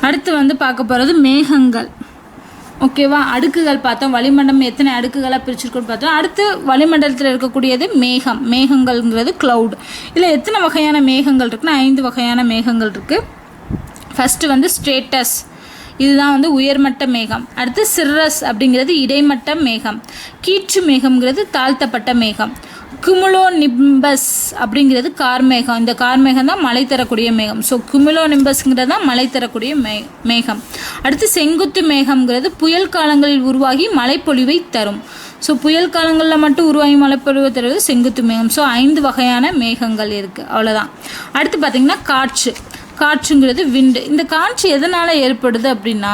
அடுத்து வந்து பார்க்க போகிறது மேகங்கள். ஓகேவா, அடுக்குகள் பார்த்தோம். வளிமண்டலம் எத்தனை அடுக்குகளாக பிரிச்சிருக்கோன்னு பார்த்தோம். அடுத்து வளிமண்டலத்தில் இருக்கக்கூடியது மேகம். மேகங்கள்ங்கிறது க்ளவுட். இதில் எத்தனை வகையான மேகங்கள் இருக்குன்னா 5 வகையான மேகங்கள் இருக்குது. ஃபஸ்ட்டு வந்து ஸ்ட்ரேட்டஸ், இதுதான் வந்து உயர்மட்ட மேகம். அடுத்து சிர்ரஸ் அப்படிங்கிறது இடைமட்ட மேகம். கீற்று மேகம்ங்கிறது தாழ்த்தப்பட்ட மேகம். குமுலோ நிம்பஸ் அப்படிங்கிறது கார்மேகம். இந்த கார்மேகம் தான் மழை தரக்கூடிய மேகம். ஸோ குமுலோ நிம்பஸ்ங்கிறது தான் மழை தரக்கூடிய மேகம். அடுத்து செங்குத்து மேகம்ங்கிறது புயல் காலங்களில் உருவாகி மழைப்பொழிவை தரும். ஸோ புயல் காலங்களில் மட்டும் உருவாகி மழைப்பொழிவை தருவது செங்குத்து மேகம். ஸோ 5 வகையான மேகங்கள் இருக்குது. அவ்வளோதான். அடுத்து பார்த்திங்கன்னா காற்று. காற்றுங்கிறது விண்டு. இந்த காற்று எதனால் ஏற்படுது அப்படின்னா,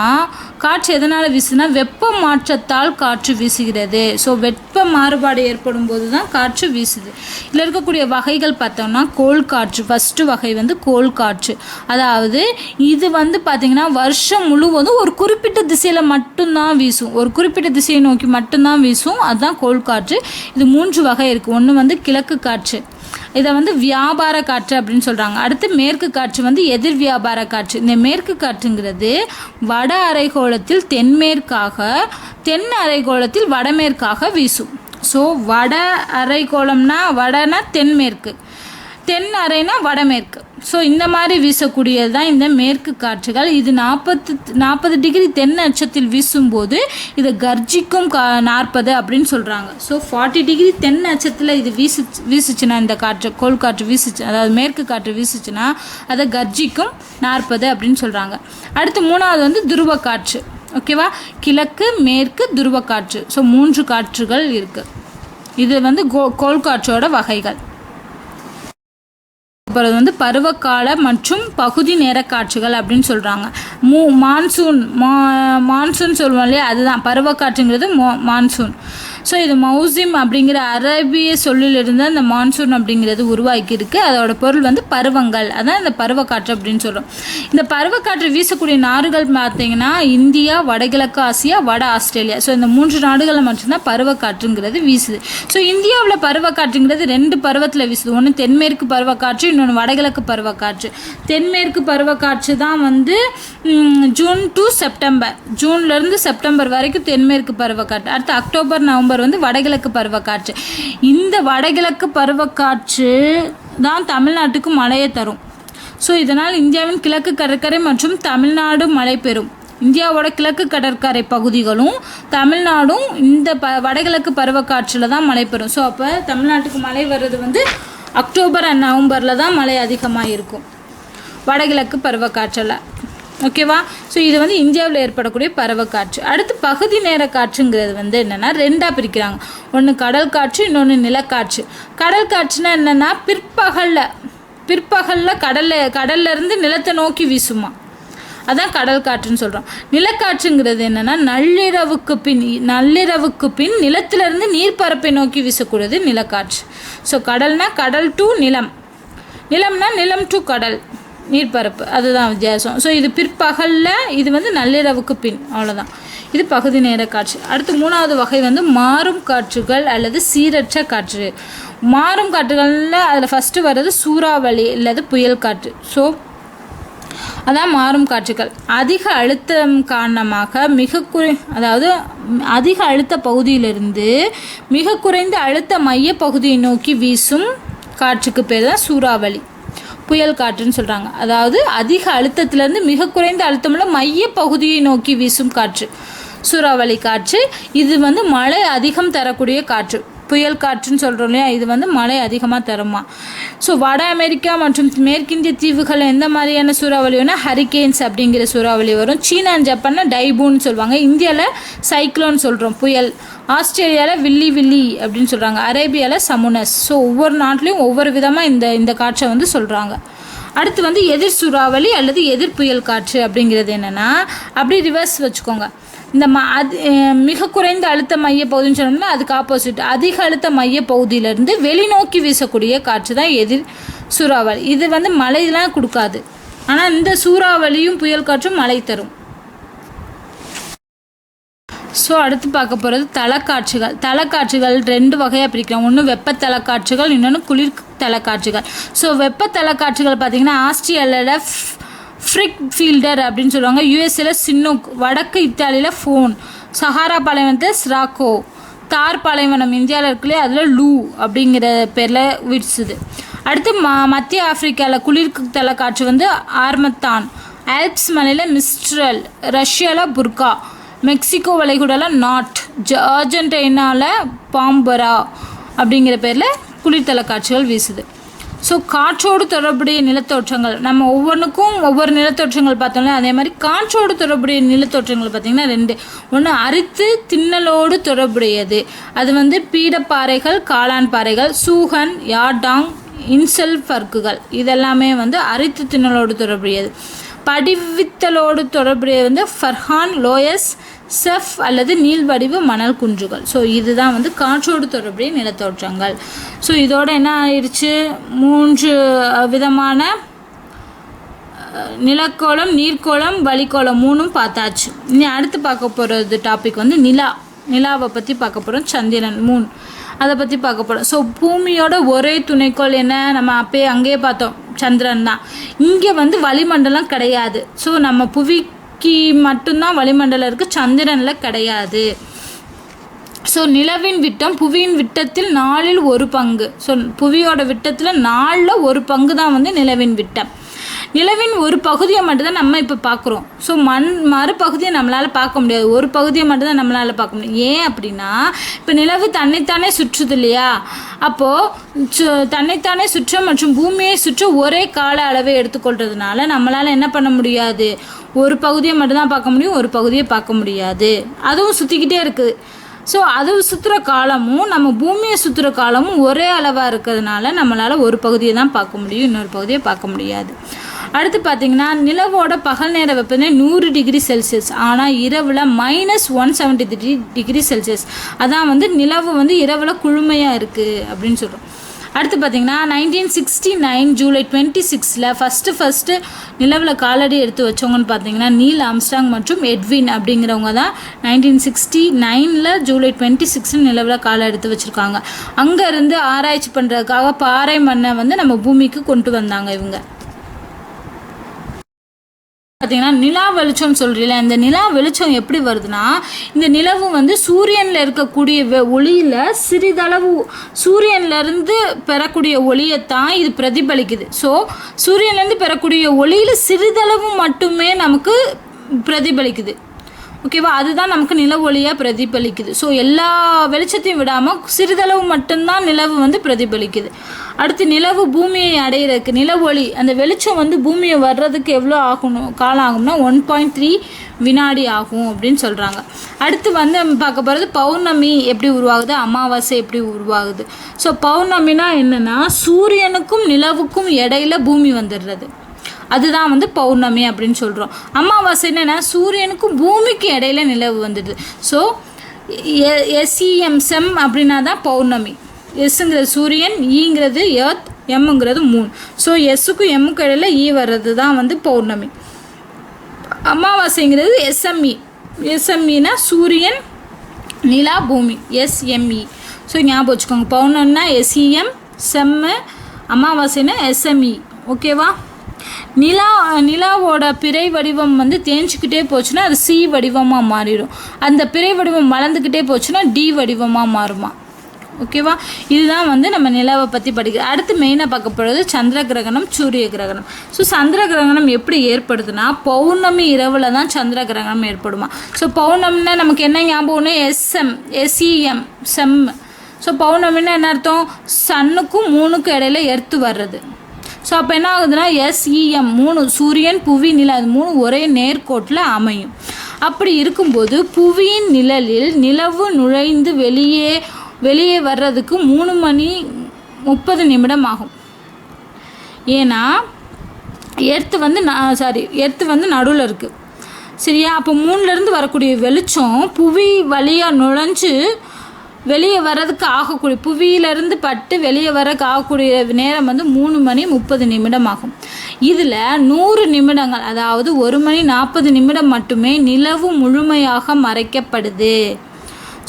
காற்று எதனால் வீசுனா வெப்ப மாற்றத்தால் காற்று வீசுகிறது. ஸோ வெப்ப மாறுபாடு ஏற்படும் போது தான் காற்று வீசுது. இதில் இருக்கக்கூடிய வகைகள் பார்த்தோம்னா கோள் காற்று. ஃபஸ்ட்டு வகை வந்து கோள் காற்று. அதாவது இது வந்து பார்த்திங்கன்னா வருஷம் முழுவதும் ஒரு குறிப்பிட்ட திசையில் மட்டும்தான் வீசும். ஒரு குறிப்பிட்ட திசையை நோக்கி மட்டும்தான் வீசும். அதுதான் கோள் காற்று. இது 3 வகை இருக்குது. ஒன்று வந்து கிழக்கு காற்று, இதை வந்து வியாபார காற்று அப்படின்னு சொல்கிறாங்க. அடுத்து மேற்கு காற்று வந்து எதிர் வியாபார காற்று. இந்த மேற்கு காற்றுங்கிறது வட அரைக்கோளத்தில் தென்மேற்காக, தென் அரைக்கோளத்தில் வடமேற்காக வீசும். ஸோ வட அரைக்கோளம்னா வடனா தென்மேற்கு, தென் அரைனா வடமேற்கு. ஸோ இந்த மாதிரி வீசக்கூடியது தான் இந்த மேற்கு காற்றுகள். இது 40 டிகிரி தென் அச்சத்தில் வீசும்போது இதை கர்ஜிக்கும் 40 அப்படின்னு சொல்கிறாங்க. ஸோ 40 டிகிரி தென் அச்சத்தில் இது வீசுச்சுன்னா, இந்த காற்று கோள் காற்று வீசுச்சு, அதாவது மேற்கு காற்று வீசுச்சுன்னா அதை கர்ஜிக்கும் 40 அப்படின்னு சொல்கிறாங்க. அடுத்து 3வது வந்து துருவ காற்று. ஓகேவா, கிழக்கு மேற்கு துருவ காற்று. ஸோ 3 காற்றுகள் இருக்குது. இது வந்து கோள் காற்றோட வகைகள். அப்புறம் வந்து பருவகால மற்றும் பகுதி நேர காற்றுகள் அப்படின்னு சொல்கிறாங்க. மான்சூன் சொல்லுவோம் இல்லையா, அதுதான் பருவக்காற்றுங்கிறது மான்சூன். ஸோ இது மௌசிம் அப்படிங்கிற அரேபிய சொல்லிலிருந்து அந்த மான்சூன் அப்படிங்கிறது உருவாக்கி இருக்குது. அதோட பொருள் வந்து பருவங்கள். அதான் இந்த பருவக்காற்று அப்படின்னு சொல்கிறோம். இந்த பருவக்காற்று வீசக்கூடிய நாடுகள் பார்த்திங்கன்னா இந்தியா, வடகிழக்கு ஆசியா, வட ஆஸ்திரேலியா. ஸோ இந்த 3 நாடுகளில் மட்டும்தான் பருவக்காற்றுங்கிறது வீசுது. ஸோ இந்தியாவில் பருவக்காற்றுங்கிறது 2 பருவத்தில் வீசுது. ஒன்று தென்மேற்கு பருவக்காற்று, இன்னொன்று வடகிழக்கு பருவக்காற்று. தென்மேற்கு பருவக்காற்று தான் வந்து ஜூன் டு செப்டம்பர், ஜூன்லேருந்து செப்டம்பர் வரைக்கும் தென்மேற்கு பருவக்காற்று. அடுத்து அக்டோபர் நவம்பர் வந்து வடகிழக்கு பருவக்காற்று. இந்த வடகிழக்கு பருவக்காற்று தான் தமிழ்நாட்டுக்கு மழையை தரும். ஸோ இதனால் இந்தியாவின் கிழக்கு கடற்கரை மற்றும் தமிழ்நாடு மழை பெறும். இந்தியாவோட கிழக்கு கடற்கரை பகுதிகளும் தமிழ்நாடும் இந்த வடகிழக்கு பருவக்காற்றில் தான் மழை பெறும். ஸோ அப்போ தமிழ்நாட்டுக்கு மழை வர்றது வந்து அக்டோபர் அண்ட் நவம்பரில் தான் மழை அதிகமாக இருக்கும் வடகிழக்கு பருவக்காற்றில். ஓகேவா, ஸோ இது வந்து இந்தியாவில் ஏற்படக்கூடிய பருவக்காற்று. அடுத்து பகுதி நேர காற்றுங்கிறது வந்து என்னென்னா 2ஆக பிரிக்கிறாங்க. ஒன்று கடல் காற்று, இன்னொன்று நிலக்காற்று. கடல் காற்றுனா என்னென்னா பிற்பகலில் கடல்லேருந்து நிலத்தை நோக்கி வீசுமா, அதான் கடல் காற்றுன்னு சொல்கிறோம். நிலக்காற்றுங்கிறது என்னென்னா நள்ளிரவுக்கு பின் நிலத்திலிருந்து நீர்ப்பரப்பை நோக்கி வீசக்கூடியது நிலக்காற்று. ஸோ கடல்னா கடல் டு நிலம், நிலம்னா நிலம் டு கடல், நீர்ப்பரப்பு, அதுதான் வித்தியாசம். ஸோ இது பிற்பகலில், இது வந்து நள்ளிரவுக்கு பின், அவ்வளோதான். இது பகுதி நேர காற்று. அடுத்து 3வது வகை வந்து மாறும் காற்றுகள் அல்லது சீரற்ற காற்று. மாறும் காற்றுகளில் அதில் ஃபஸ்ட்டு வர்றது சூறாவளி அல்லது புயல் காற்று. ஸோ அதான் மாறும் காற்றுகள். அதிக அழுத்தம் காரணமாக அதாவது அதிக அழுத்த பகுதியிலிருந்து மிக குறைந்த அழுத்த மைய பகுதியை நோக்கி வீசும் காற்றுக்கு பேர் தான் சூறாவளி, புயல் காற்றுன்னு சொல்கிறாங்க. அதாவது அதிக அழுத்தத்திலேருந்து மிக குறைந்த அழுத்தமுள்ள மைய பகுதியை நோக்கி வீசும் காற்று சூறாவளி காற்று. இது வந்து மழை அதிகம் தரக்கூடிய காற்று. புயல் காற்றுன்னு சொல்கிறோம் இல்லையா, இது வந்து மழை அதிகமாக தருமா. ஸோ வட அமெரிக்கா மற்றும் மேற்கிந்திய தீவுகள் எந்த மாதிரியான சூறாவளி வேணால் ஹரிகேன்ஸ் அப்படிங்கிற சூறாவளி வரும். சீனா அண்ட் ஜப்பான்னா டைபூன்னு சொல்லுவாங்க. இந்தியாவில் சைக்ளோன் சொல்கிறோம் புயல். ஆஸ்திரேலியாவில் வில்லி அப்படின்னு சொல்கிறாங்க. அரேபியாவில் சமுனஸ். ஸோ ஒவ்வொரு நாட்டிலையும் ஒவ்வொரு விதமாக இந்த காற்றை வந்து சொல்கிறாங்க. அடுத்து வந்து எதிர் சூறாவளி அல்லது எதிர் புயல் காற்று அப்படிங்கிறது என்னென்னா, அப்படி ரிவர்ஸ் வச்சுக்கோங்க. இந்த மிக குறைந்த அழுத்த மைய பகுதின்னு சொன்னோம்னா அதுக்கு ஆப்போசிட் அதிக அழுத்த மைய பகுதியிலேருந்து வெளிநோக்கி வீசக்கூடிய காற்று தான் எதிர் சூறாவளி. இது வந்து மழைலாம் கொடுக்காது, ஆனால் இந்த சூறாவளியும் புயல் காற்றும் மழை தரும். ஸோ அடுத்து பார்க்க போகிறது தலக்காற்றுகள். தலக்காற்றுகள் 2 வகையாக பிரிக்கிறோம். ஒன்று வெப்ப தலக்காற்றுகள், இன்னொன்று குளிர் தலக்காற்றுகள். ஸோ வெப்ப தலக்காற்றுகள் பார்த்திங்கன்னா ஆஸ்திரேலியாவில் ஃப்ரிக் ஃபீல்டர் அப்படின்னு சொல்லுவாங்க. யூஎஸ்ஏல சின்னோக், வடக்கு இத்தாலியில் ஃபோன், சஹாரா பாலைவனத்தை ஸ்ராக்கோ, தார் பாலைவனம் இந்தியாவில் இருக்குல்லையே அதில் லூ அப்படிங்கிற பேரில் வீசுது. அடுத்து மத்திய ஆப்பிரிக்காவில் குளிர்தல காற்று வந்து ஆர்மத்தான், ஆல்ப்ஸ் மலையில் மிஸ்ட்ரல், ரஷ்யாவில் புர்கா, மெக்சிகோ வளைகுடாவில் நாட், அர்ஜென்டினாவில் பாம்பரா அப்படிங்கிற பேரில் குளிர்தல காற்றுகள் வீசுது. ஸோ காற்றோடு தொடர்புடைய நிலத்தோற்றங்கள், நம்ம ஒவ்வொன்றுக்கும் ஒவ்வொரு நிலத்தோற்றங்கள் பார்த்தோம்ல, அதே மாதிரி காற்றோடு தொடர்புடைய நிலத்தோற்றங்கள் பார்த்திங்கன்னா 2. ஒன்று அரித்து திண்ணலோடு தொடர்புடையது, அது வந்து பீடப்பாறைகள், காளான் பாறைகள், சூகன், யார்டாங், இன்செல் ஃபர்க்குகள், இதெல்லாமே வந்து அரித்து திண்ணலோடு தொடர்புடையது. படிவித்தலோடு தொடர்புடைய வந்து ஃபர்ஹான், லோயஸ், செஃப் அல்லது நீள்வடிவு மணல் குன்றுகள். ஸோ இதுதான் வந்து காற்றோடு தொடர்புடைய நிலத்தோற்றங்கள். ஸோ இதோட என்ன ஆயிடுச்சு, 3 விதமான நிலக்கோளம், நீர்க்கோளம், வளிக்கோளம் 3ம் பார்த்தாச்சு. இனி அடுத்து பார்க்க போகிறது டாபிக் வந்து நிலாவை பற்றி பார்க்க போகிறோம். சந்திரன், மூன், அதை பற்றி பார்க்க போகிறோம். ஸோ பூமியோட ஒரே துணைக்கோள் என்ன, நம்ம அங்கேயே பார்த்தோம், சந்திரன் தான். இங்கே வந்து வளிமண்டலம் கிடையாது. ஸோ நம்ம புவிக்கு மட்டும்தான் வளிமண்டலம் இருக்குது, சந்திரனில் கிடையாது. ஸோ நிலவின் விட்டம் புவியின் விட்டத்தில் 4ல் 1 பங்கு. ஸோ புவியோட விட்டத்தில் 4ல் 1 பங்கு தான் வந்து நிலவின் விட்டம். நிலவின் ஒரு பகுதியை மட்டும்தான் நம்ம இப்போ பார்க்குறோம். ஸோ மறுபகுதியை நம்மளால் பார்க்க முடியாது, ஒரு பகுதியை மட்டும்தான் நம்மளால் பார்க்க முடியும். ஏன் அப்படின்னா இப்போ நிலவு தன்னைத்தானே சுற்றுது இல்லையா, அப்போது தன்னைத்தானே சுற்ற மற்றும் பூமியை சுற்ற ஒரே கால அளவை எடுத்துக்கொள்றதுனால நம்மளால் என்ன பண்ண முடியாது, ஒரு பகுதியை மட்டும்தான் பார்க்க முடியும், ஒரு பகுதியை பார்க்க முடியாது. அதுவும் சுற்றிக்கிட்டே இருக்குது. ஸோ அது சுற்றுற காலமும் நம்ம பூமியை சுற்றுற காலமும் ஒரே அளவாக இருக்கிறதுனால நம்மளால் ஒரு பகுதியை தான் பார்க்க முடியும், இன்னொரு பகுதியை பார்க்க முடியாது. அடுத்து பார்த்திங்கன்னா நிலவோட பகல் நேர வெப்பநிலை 100 டிகிரி செல்சியஸ், ஆனால் இரவில் -173 டிகிரி செல்சியஸ். அதான் வந்து நிலவு வந்து இரவில் குளுமையாக இருக்குது அப்படின்னு சொல்கிறோம். அடுத்து பார்த்திங்கன்னா 1969 ஜூலை 26 ஃபஸ்ட்டு நிலவில் காலடி எடுத்து வச்சவங்கன்னு பார்த்தீங்கன்னா நீல் ஆம்ஸ்ட்ராங் மற்றும் எட்வின் அப்படிங்கிறவங்க தான் 1969 ஜூலை 26 நிலவில் காலை எடுத்து வச்சுருக்காங்க. அங்கேருந்து ஆராய்ச்சி பண்ணுறதுக்காக பாறை மண்ணை வந்து நம்ம பூமிக்கு கொண்டு வந்தாங்க இவங்க. பார்த்தீங்கன்னா நிலா வெளிச்சம் சொல்கிறீங்களா, இந்த நிலா வெளிச்சம் எப்படி வருதுன்னா, இந்த நிலவு வந்து சூரியனில் இருக்கக்கூடிய ஒளியில் சிறிதளவு சூரியன்லேருந்து பெறக்கூடிய ஒளியைத்தான் இது பிரதிபலிக்குது. ஸோ சூரியன்லேருந்து பெறக்கூடிய ஒளியில் சிறிதளவு மட்டுமே நமக்கு பிரதிபலிக்குது. ஓகேவா, அதுதான் நமக்கு நில ஒளியாக பிரதிபலிக்குது. ஸோ எல்லா வெளிச்சத்தையும் விடாமல் சிறிதளவு மட்டும்தான் நிலவு வந்து பிரதிபலிக்குது. அடுத்து நிலவு பூமியை அடையிறதுக்கு நில ஒளி அந்த வெளிச்சம் வந்து பூமியை வர்றதுக்கு எவ்வளோ காலம் ஆகும்னா 1.3 வினாடி ஆகும் அப்படின்னு சொல்கிறாங்க. அடுத்து வந்து நம்ம பார்க்க போகிறது பௌர்ணமி எப்படி உருவாகுது, அமாவாசை எப்படி உருவாகுது. ஸோ பௌர்ணமினா என்னென்னா சூரியனுக்கும் நிலவுக்கும் இடையில பூமி வந்துடுறது, அதுதான் வந்து பௌர்ணமி அப்படின்னு சொல்கிறோம். அமாவாசை என்னென்னா சூரியனுக்கும் பூமிக்கு இடையில நிலவு வந்துடுது. ஸோ SEM அப்படின்னா தான் பௌர்ணமி. எஸ்ங்கிறது சூரியன், ஈங்கிறது எர்த், எம்ங்கிறது மூன். ஸோ எஸ்ஸுக்கும் எம்முக்கும் இடையில வர்றது தான் வந்து பௌர்ணமி. அமாவாசைங்கிறது SMEனா சூரியன், நிலா, பூமி, SME. ஸோ ஞாபகம் வச்சுக்கோங்க, பௌர்ணமினா SEM, செம்மு, அமாவாசைனா SME. ஓகேவா. நிலாவோட பிறை வடிவம் வந்து தேஞ்சிக்கிட்டே போச்சுன்னா அது C வடிவமாக மாறிடும். அந்த பிறை வடிவம் வளர்ந்துக்கிட்டே போச்சுன்னா D வடிவமாக மாறுமா. ஓகேவா. இதுதான் வந்து நம்ம நிலாவை பற்றி படிக்கிறோம். அடுத்து மெயினாக பார்க்க போகிறது சந்திர கிரகணம், சூரிய கிரகணம். ஸோ சந்திர கிரகணம் எப்படி ஏற்படுதுன்னா பௌர்ணமி இரவில் தான் சந்திர கிரகணம் ஏற்படுமா. ஸோ பௌர்ணமின்னா நமக்கு என்ன ஞாபகம்னா SEM செம். ஸோ பௌர்ணமின்னா என்ன அர்த்தம், சன்னுக்கும் மூணுக்கும் இடையில எர்த்து வர்றது. ஸோ அப்போ என்ன ஆகுதுன்னா SEM 3 சூரியன், புவி, நிலா, அது 3 ஒரே நேர்கோட்டில் அமையும். அப்படி இருக்கும்போது புவியின் நிழலில் நிலவு நுழைந்து வெளியே வர்றதுக்கு 3 மணி 30 நிமிடம் ஆகும். ஏன்னா எர்த்து வந்து நடுவில் இருக்குது, சரியா. அப்போ 3லேருந்து வரக்கூடிய வெளிச்சம் புவி வழியாக நுழைஞ்சு வெளியே வர்றதுக்கு ஆகக்கூடிய, புவியிலிருந்து பட்டு வெளியே வர்றதுக்கு ஆகக்கூடிய நேரம் வந்து 3 மணி 30 நிமிடம் ஆகும். இதில் 100 நிமிடங்கள், அதாவது 1 மணி 40 நிமிடம் மட்டுமே நிலவு முழுமையாக மறைக்கப்படுது.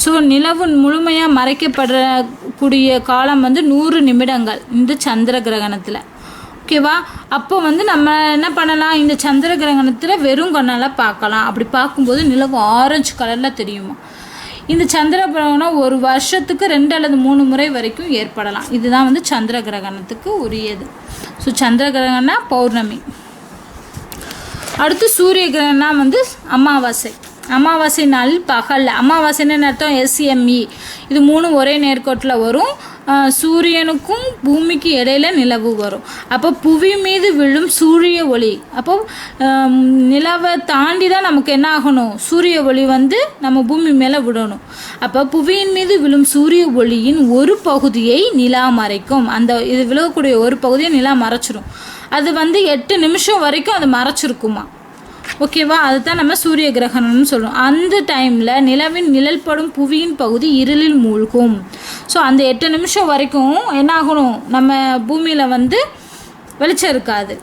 ஸோ நிலவு முழுமையாக மறைக்கப்படக்கூடிய காலம் வந்து 100 நிமிடங்கள் இந்த சந்திர கிரகணத்தில். ஓகேவா? அப்போ வந்து நம்ம என்ன பண்ணலாம், இந்த சந்திர கிரகணத்தில் வெறும் கண்ணால் பார்க்கலாம். அப்படி பார்க்கும்போது நிலவு ஆரஞ்சு கலரில் தெரியுமா. இந்த சந்திர கிரகணம் ஒரு வருஷத்துக்கு 2 அல்லது 3 முறை வரைக்கும் ஏற்படலாம். இதுதான் வந்து சந்திர கிரகணத்துக்கு உரியது. ஸோ சந்திர கிரகணம்னா பௌர்ணமி. அடுத்து சூரிய கிரகணம் வந்து அமாவாசை. அமாவாசை நாள் பகல். அமாவாசைன்னு அர்த்தம் SME. இது 3 ஒரே நேர்கோட்டில் வரும். சூரியனுக்கும் பூமிக்கு இடையில நிலவு வரும். அப்போ புவி மீது விழும் சூரிய ஒளி, அப்போ நிலவை தாண்டி தான் நமக்கு என்ன ஆகணும், சூரிய ஒளி வந்து நம்ம பூமி மேலே விடணும். அப்போ புவியின் மீது விழும் சூரிய ஒளியின் ஒரு பகுதியை நிலா மறைக்கும். அந்த இது விழக்கூடிய ஒரு பகுதியை நிலா மறைச்சிரும். அது வந்து 8 நிமிஷம் வரைக்கும் அது மறைச்சிருக்குமா. ஓகேவா? அதுதான் நம்ம சூரிய கிரகணம்னு சொல்லுவோம். அந்த டைமில் நிலவின் நிழல் படும் புவியின் பகுதி இருளில் மூழ்கும். ஸோ அந்த 8 நிமிஷம் வரைக்கும் என்ன ஆகணும், நம்ம பூமியில் வந்து வெளிச்சம் இருக்காது.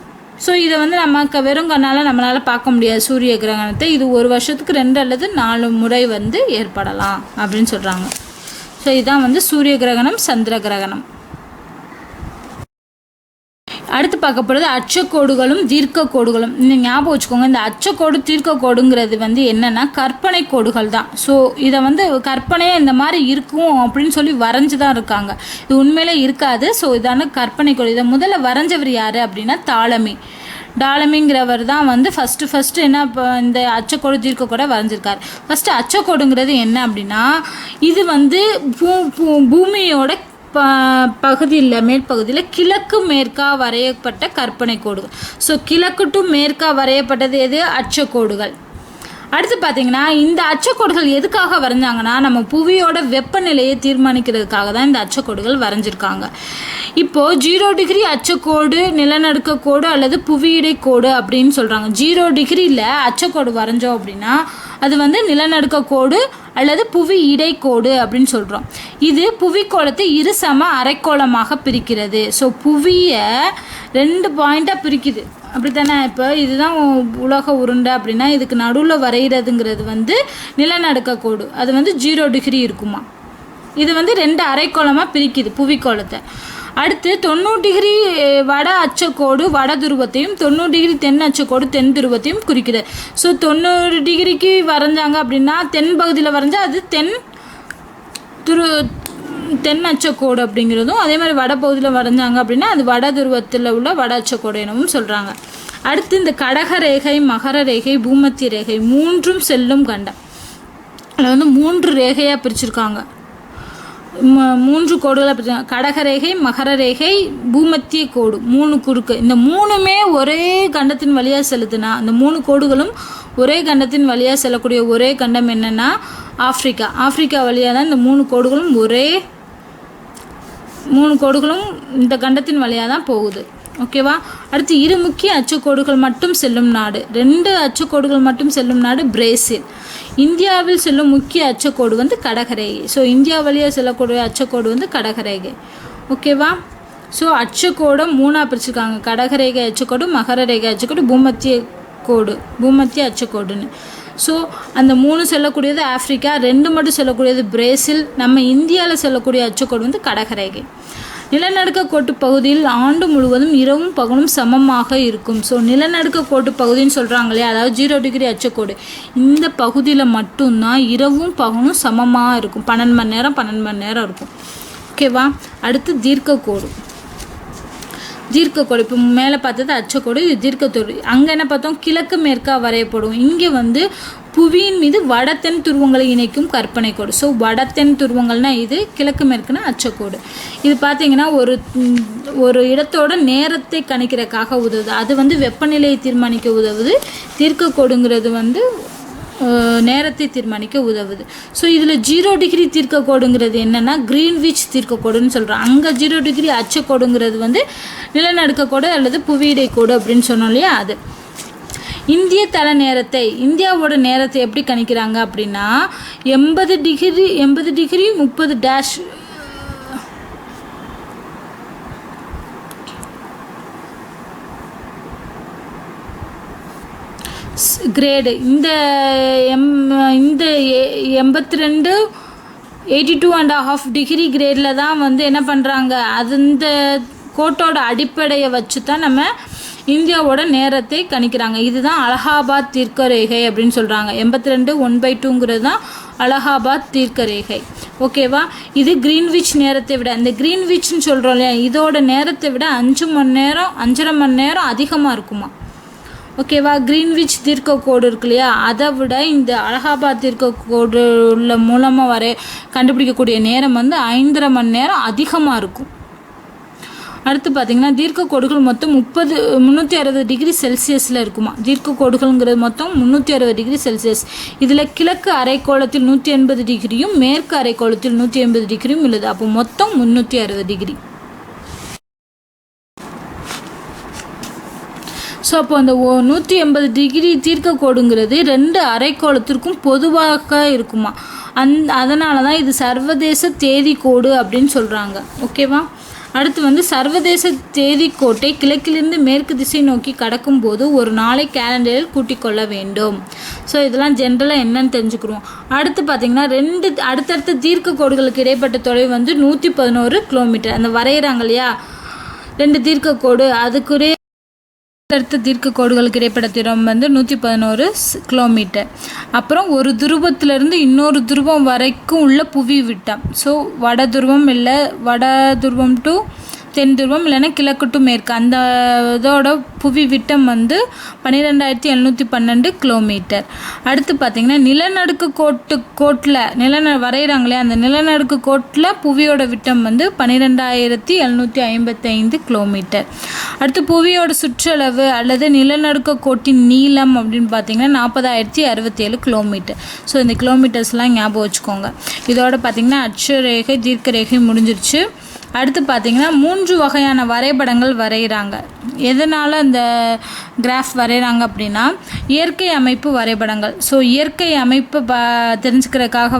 ஸோ இதை வந்து நம்ம வெறும் கண்ணால் நம்மளால் பார்க்க முடியாது சூரிய கிரகணத்தை. இது ஒரு வருஷத்துக்கு 2 அல்லது 4 முறை வந்து ஏற்படலாம் அப்படின்னு சொல்கிறாங்க. ஸோ இதுதான் வந்து சூரிய கிரகணம், சந்திர கிரகணம். அடுத்து பார்க்க போகிறது அச்சக்கோடுகளும் தீர்க்க கோடுகளும். இந்த ஞாபகம் வச்சுக்கோங்க, இந்த அச்சக்கோடு தீர்க்க கோடுங்கிறது வந்து என்னென்னா கற்பனை கோடுகள் தான். ஸோ இதை வந்து கற்பனையே இந்த மாதிரி இருக்கும் அப்படின்னு சொல்லி வரைஞ்சி தான் இருக்காங்க. இது உண்மையிலே இருக்காது. ஸோ இதான கற்பனை கோடு. இதை முதல்ல வரைஞ்சவர் யார் அப்படின்னா டாலமிங்கிறவர் தான் வந்து ஃபஸ்ட்டு என்ன இப்போ இந்த அச்சக்கோடு தீர்க்க கூட வரைஞ்சிருக்காரு. ஃபஸ்ட்டு அச்சக்கோடுங்கிறது என்ன அப்படின்னா, இது வந்து பூமியோட பகுதியில் மேற்பகுதியில் கிழக்கு மேற்கா வரையப்பட்ட கற்பனை கோடுகள். ஸோ கிழக்கு டு மேற்கா வரையப்பட்டது எது, அச்சக்கோடுகள். அடுத்து பார்த்தீங்கன்னா இந்த அச்சக்கோடுகள் எதுக்காக வரைஞ்சாங்கன்னா, நம்ம புவியோட வெப்பநிலையை தீர்மானிக்கிறதுக்காக தான் இந்த அச்சக்கோடுகள் வரைஞ்சிருக்காங்க. இப்போது 0 டிகிரி அச்சக்கோடு, நிலநடுக்க கோடு அல்லது புவியிடை கோடு அப்படின்னு சொல்கிறாங்க. 0 டிகிரியில் அச்சக்கோடு வரைஞ்சோம் அப்படின்னா அது வந்து நிலநடுக்க கோடு அல்லது புவி இடைக்கோடு அப்படின்னு சொல்கிறோம். இது புவிக்கோளத்தை இரு சம அரைக்கோளமாக பிரிக்கிறது. ஸோ புவியை 2 பாயிண்ட்டாக பிரிக்குது, அப்படி தானே. இப்போ இதுதான் உலக உருண்டை அப்படின்னா இதுக்கு நடுவில் வரைகிறதுங்கிறது வந்து நிலநடுக்க கோடு. அது வந்து 0 டிகிரி இருக்குமா. இது வந்து 2 அரைக்கோளமாக பிரிக்குது புவிக்கோளத்தை. அடுத்து 90 டிகிரி வட அச்சக்கோடு வட துருவத்தையும் 90 டிகிரி தென் அச்சக்கோடு தென் துருவத்தையும் குறிக்குது. ஸோ 90 டிகிரிக்கு வரைஞ்சாங்க அப்படின்னா தென் பகுதியில் வரைஞ்சா அது தென் அச்சக்கோடு அப்படிங்கிறதும், அதே மாதிரி வட பகுதியில் வரைஞ்சாங்க அப்படின்னா அது வட துருவத்தில் உள்ள வட அச்சக்கோடு எனவும் சொல்கிறாங்க. அடுத்து இந்த கடக ரேகை, மகர ரேகை, பூமத்திய ரேகை 3ம் செல்லும் கண்டம். அதில் வந்து 3 ரேகையாக பிரிச்சிருக்காங்க. 3 கோடுகளை பிரிச்சிருக்காங்க. கடகரேகை, மகர ரேகை, பூமத்திய கோடு 3 குறுக்கு. இந்த 3மே ஒரே கண்டத்தின் வழியாக செலுத்துனா அந்த 3 கோடுகளும் ஒரே கண்டத்தின் வழியாக செல்லக்கூடிய ஒரே கண்டம் என்னென்னா ஆஃப்ரிக்கா. ஆஃப்ரிக்கா வழியாக தான் இந்த 3 கோடுகளும் இந்த கண்டத்தின் வழியாக தான் போகுது. ஓகேவா? அடுத்து 2 முக்கிய அச்சக்கோடுகள் மட்டும் செல்லும் நாடு, 2 அச்சக்கோடுகள் மட்டும் செல்லும் நாடு பிரேசில். இந்தியாவில் செல்லும் முக்கிய அச்சக்கோடு வந்து கடகரேகை. ஸோ இந்தியா வழியாக செல்லக்கூடிய அச்சக்கோடு வந்து கடகரேகை. ஓகேவா? ஸோ அச்சக்கோடை 3ஆக பிரிச்சிருக்காங்க. கடகரேகை அச்சக்கோடு, மகர ரேகை அச்சக்கோடு, பூமத்திய அச்சக்கோடுன்னு. ஸோ அந்த 3 செல்லக்கூடியது ஆஃப்ரிக்கா, 2 மட்டும் செல்லக்கூடியது பிரேசில். நம்ம இந்தியாவில் செல்லக்கூடிய அச்சக்கோடு வந்து கடகரேகை. நிலநடுக்க கோட்டு பகுதியில் ஆண்டு முழுவதும் இரவும் பகலும் சமமாக இருக்கும். ஸோ நிலநடுக்க கோட்டு பகுதின்னு சொல்கிறாங்க இல்லையா, அதாவது 0 டிகிரி அச்சக்கோடு, இந்த பகுதியில் மட்டும்தான் இரவும் பகலும் சமமாக இருக்கும். 12 மணி நேரம் இருக்கும். ஓகேவா? அடுத்து தீர்க்கக்கோடு. இப்போ மேலே பார்த்தது அச்சக்கோடு, இது தீர்க்கத்தோடு. அங்கே என்ன பார்த்தோம், கிழக்கு மேற்கா வரையப்படும். இங்கே வந்து புவியின் மீது வடத்தென் துருவங்களை இணைக்கும் கற்பனை கோடு. ஸோ வடத்தென் துருவங்கள்னா இது, கிழக்கு மேற்குனா அச்சக்கோடு. இது பார்த்தீங்கன்னா ஒரு இடத்தோட நேரத்தை கணிக்கிறதுக்காக உதவுது. அது வந்து வெப்பநிலையை தீர்மானிக்க உதவுது. தீர்க்கக்கோடுங்கிறது வந்து நேரத்தை தீர்மானிக்க உதவுது. ஸோ இதில் 0 டிகிரி தீர்க்கக்கோடுங்கிறது என்னென்னா கிரீன்விச் தீர்க்கக்கோடுன்னு சொல்கிறோம். அங்கே 0 டிகிரி அச்சக்கோடுங்கிறது வந்து நிலநடுக்க கோடு அல்லது புவியிடை கோடு அப்படின்னு சொன்னோம் இல்லையா, அது. இந்திய தல நேரத்தை, இந்தியாவோட நேரத்தை எப்படி கணிக்கிறாங்க அப்படின்னா 80 டிகிரி 30 டேஷ் கிரேடு. இந்த 82 82.5 டிகிரி கிரேடில் தான் வந்து என்ன பண்ணுறாங்க, அது இந்த கோட்டோட அடிப்படையை வச்சு தான் நம்ம இந்தியாவோட நேரத்தை கணிக்கிறாங்க. இதுதான் அலகாபாத் தீர்க்க ரேகை அப்படின்னு சொல்கிறாங்க. 82/1/2ங்கிறது தான் அலகாபாத் தீர்க்க ரேகை. ஓகேவா? இது கிரீன்விச் நேரத்தை விட, இந்த கிரீன்விச்னு சொல்கிறோம் இல்லையா, இதோட நேரத்தை விட 5 மணி நேரம் 5.5 மணி நேரம் அதிகமாக இருக்குமா. ஓகேவா? கிரீன்விச் தீர்க்க கோடு இருக்கு இல்லையா, அதை விட இந்த அலகாபாத் தீர்க்க கோடு உள்ள மூலமாக கண்டுபிடிக்கக்கூடிய நேரம் வந்து 5.5 மணி நேரம் அதிகமாக இருக்கும். அடுத்து பார்த்திங்கன்னா தீர்க்க கோடுகள் மொத்தம் 360 டிகிரி செல்சியஸில் இருக்குமா. தீர்க்க கோடுகள்ங்கிறது மொத்தம் 360 டிகிரி செல்சியஸ். இதில் கிழக்கு அரைக்கோளத்தில் 180 டிகிரியும் மேற்கு அரைக்கோளத்தில் 180 டிகிரியும் உள்ளது. அப்போ மொத்தம் 360 டிகிரி. ஸோ அப்போ அந்த 180 டிகிரி தீர்க்க கோடுங்கிறது 2 அரைக்கோளத்திற்கும் பொதுவாக இருக்குமா. அதனால தான் இது சர்வதேச தேதி கோடு அப்படின்னு சொல்கிறாங்க. ஓகேவா? அடுத்து வந்து சர்வதேச தேதி கோட்டை கிழக்கிலிருந்து மேற்கு திசை நோக்கி கடக்கும்போது ஒரு நாளை கேலண்டரில் கூட்டிக் கொள்ள வேண்டும். ஸோ இதெல்லாம் ஜென்ரலாக என்னன்னு தெரிஞ்சுக்கிறோம். அடுத்து பார்த்திங்கன்னா அடுத்தடுத்த தீர்க்க கோடுகளுக்கு இடைப்பட்ட தொலைவு வந்து 111 கிலோமீட்டர். அந்த வரைகிறாங்க இல்லையா 2 தீர்க்க கோடு, அதுக்குரிய அடுத்த தீர்க்க கோடுகளுக்கு இடைப்பட்ட தூரம் வந்து 111 கிலோமீட்டர். அப்புறம் ஒரு துருவத்திலிருந்து இன்னொரு துருவம் வரைக்கும் உள்ள புவி விட்டம். ஸோ வட துருவம் இல்லை, வட துருவம் டு தென் துருவம் இல்லைன்னா கிழக்கு டு மேற்கு, அந்த இதோட புவி விட்டம் வந்து 12,712 கிலோமீட்டர். அடுத்து பார்த்திங்கன்னா நிலநடுக்கு கோட்டில் வரைகிறாங்களே அந்த நிலநடுக்கு கோட்டில் புவியோட விட்டம் வந்து 12,755 கிலோமீட்டர். அடுத்து புவியோட சுற்றளவு அல்லது நிலநடுக்க கோட்டின் நீளம் அப்படின்னு பார்த்திங்கன்னா 40,067 கிலோமீட்டர். ஸோ இந்த கிலோமீட்டர்ஸ்லாம் ஞாபகம் வச்சுக்கோங்க. இதோட பார்த்திங்கன்னா அட்சரேகை தீர்க்க ரேகை முடிஞ்சிருச்சு. அடுத்து பார்த்திங்கன்னா 3 வகையான வரைபடங்கள் வரைகிறாங்க. எதனால் அந்த கிராஃப் வரைகிறாங்க அப்படின்னா இயற்கை அமைப்பு வரைபடங்கள். ஸோ இயற்கை அமைப்பு தெரிஞ்சுக்கிறதுக்காக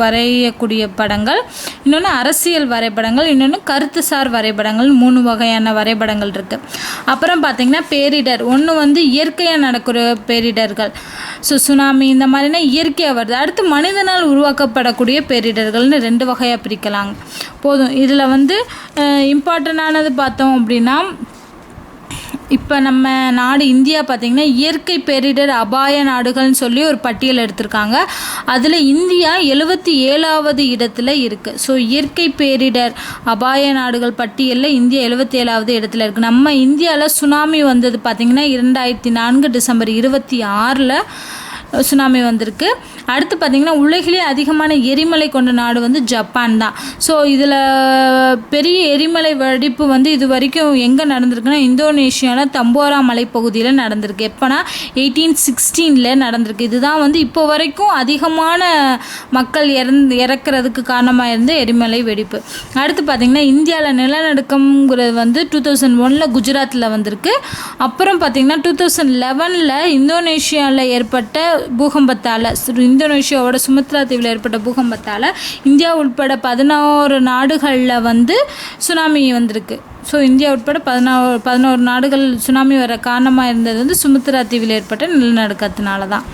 வரையக்கூடிய படங்கள், இன்னொன்று அரசியல் வரைபடங்கள், இன்னொன்று கருத்துசார் வரைபடங்கள். 3 வகையான வரைபடங்கள் இருக்குது. அப்புறம் பார்த்திங்கன்னா பேரிடர், ஒன்று வந்து இயற்கையாக நடக்கிற பேரிடர்கள், ஸோ சுனாமி இந்த மாதிரினா இயற்கையாக வருது. அடுத்து மனிதனால் உருவாக்கப்படக்கூடிய பேரிடர்கள்னு 2 வகையாக பிரிக்கலாங்க. போதும். இதில் வந்து இம்பார்ட்டண்டானது பார்த்தோம் அப்படின்னா இப்போ நம்ம நாடு இந்தியா பார்த்திங்கன்னா இயற்கை பேரிடர் அபாய நாடுகள்னு சொல்லி ஒரு பட்டியல் எடுத்திருக்காங்க. அதில் இந்தியா 77வது இடத்துல இருக்குது. ஸோ இயற்கை பேரிடர் அபாய நாடுகள் பட்டியலில் இந்தியா 77வது இடத்துல இருக்குது. நம்ம இந்தியாவில் சுனாமி வந்தது பார்த்திங்கன்னா 2004 டிசம்பர் 26 சுனாமி வந்திருக்கு. அடுத்து பார்த்திங்கன்னா உலகிலே அதிகமான எரிமலை கொண்ட நாடு வந்து ஜப்பான் தான். ஸோ இதில் பெரிய எரிமலை வெடிப்பு வந்து இது வரைக்கும் எங்கே நடந்திருக்குன்னா இந்தோனேஷியாவில் தம்போரா மலைப்பகுதியில் நடந்திருக்கு. எப்போனா 1816 நடந்திருக்கு. இதுதான் வந்து இப்போ வரைக்கும் அதிகமான மக்கள் இறக்கிறதுக்கு காரணமாக இருந்த எரிமலை வெடிப்பு. அடுத்து பார்த்திங்கன்னா இந்தியாவில் நிலநடுக்கம்ங்கிறது வந்து 2001 குஜராத்தில் வந்திருக்கு. அப்புறம் பார்த்திங்கன்னா 2011 இந்தோனேஷியாவில் ஏற்பட்ட பூகம்பத்தால், இந்தோனேஷியாவோட சுமத்ரா தீவில் ஏற்பட்ட பூகம்பத்தால் இந்தியா உட்பட 11 நாடுகளில் வந்து சுனாமி வந்திருக்கு. ஸோ இந்தியா உட்பட 11 நாடுகள் சுனாமி வர காரணமாக இருந்தது வந்து சுமத்ரா தீவில் ஏற்பட்ட நிலநடுக்கத்தினால தான்.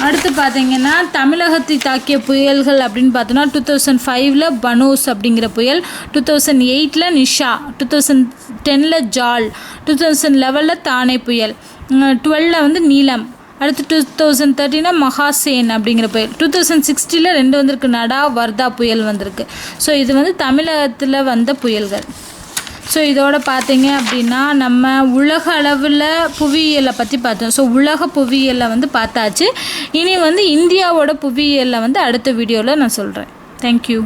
அடுத்து பார்த்திங்கன்னா தமிழகத்தை தாக்கிய புயல்கள் அப்படின்னு பார்த்தோன்னா 2005 பனூஸ் அப்படிங்கிற புயல், 2008 நிஷா, 2010 ஜால், 2011 தானே புயல், 12 வந்து நீலம், அடுத்து 2013 மகாசேன் அப்படிங்கிற புயல், 2016 2 வந்திருக்கு நடா வர்தா புயல் வந்திருக்கு. ஸோ இது வந்து தமிழகத்தில் வந்த புயல்கள். ஸோ இதோட பார்த்தீங்க அப்படின்னா நம்ம உலக அளவில் புவியியலை பற்றி பார்த்தோம். ஸோ உலக புவியியலை வந்து பார்த்தாச்சு. இனி வந்து இந்தியாவோட புவியியலை வந்து அடுத்த வீடியோவில் நான் சொல்கிறேன். தேங்க்யூ.